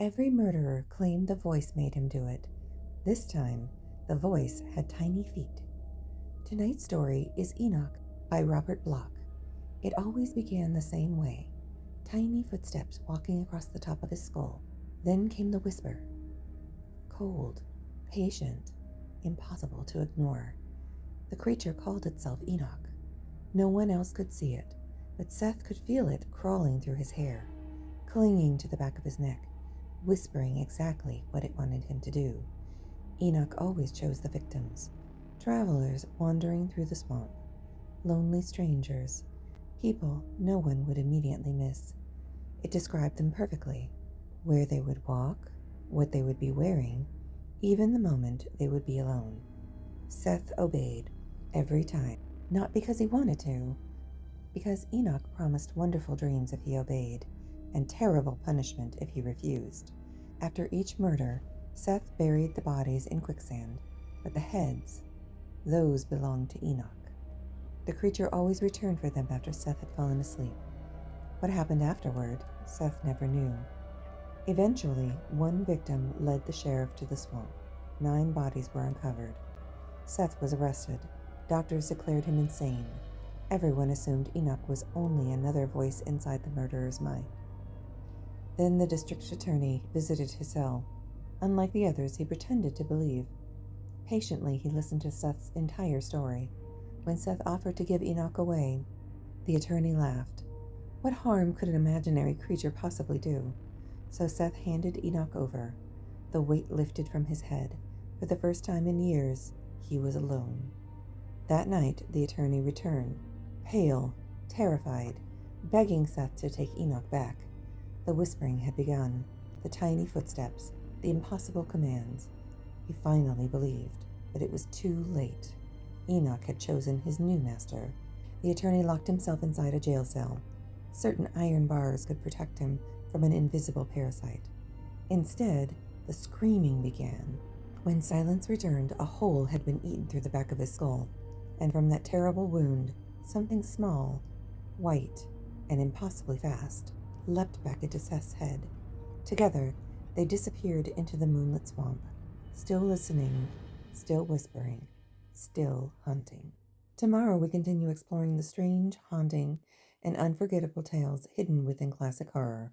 Every murderer claimed the voice made him do it. This time, the voice had tiny feet. Tonight's story is Enoch by Robert Bloch. It always began the same way, tiny footsteps walking across the top of his skull. Then came the whisper. Cold, patient, impossible to ignore. The creature called itself Enoch. No one else could see it, but Seth could feel it crawling through his hair, clinging to the back of his neck, whispering exactly what it wanted him to do. Enoch always chose the victims, travelers wandering through the swamp, lonely strangers, people no one would immediately miss. It described them perfectly, where they would walk, what they would be wearing, even the moment they would be alone. Seth obeyed every time, not because he wanted to, because Enoch promised wonderful dreams if he obeyed, and terrible punishment if he refused. After each murder, Seth buried the bodies in quicksand, but the heads, those belonged to Enoch. The creature always returned for them after Seth had fallen asleep. What happened afterward, Seth never knew. Eventually, one victim led the sheriff to the swamp. 9 bodies were uncovered. Seth was arrested. Doctors declared him insane. Everyone assumed Enoch was only another voice inside the murderer's mind. Then the district attorney visited his cell. Unlike the others, he pretended to believe. Patiently, he listened to Seth's entire story. When Seth offered to give Enoch away, the attorney laughed. What harm could an imaginary creature possibly do? So Seth handed Enoch over. The weight lifted from his head. For the first time in years, he was alone. That night, the attorney returned, pale, terrified, begging Seth to take Enoch back. The whispering had begun, the tiny footsteps, the impossible commands. He finally believed, but it was too late. Enoch had chosen his new master. The attorney locked himself inside a jail cell. Certain iron bars could protect him from an invisible parasite. Instead, the screaming began. When silence returned, a hole had been eaten through the back of his skull, and from that terrible wound, something small, white, and impossibly fast leapt back into Seth's head. Together, they disappeared into the moonlit swamp, still listening, still whispering, still hunting. Tomorrow we continue exploring the strange, haunting, and unforgettable tales hidden within classic horror.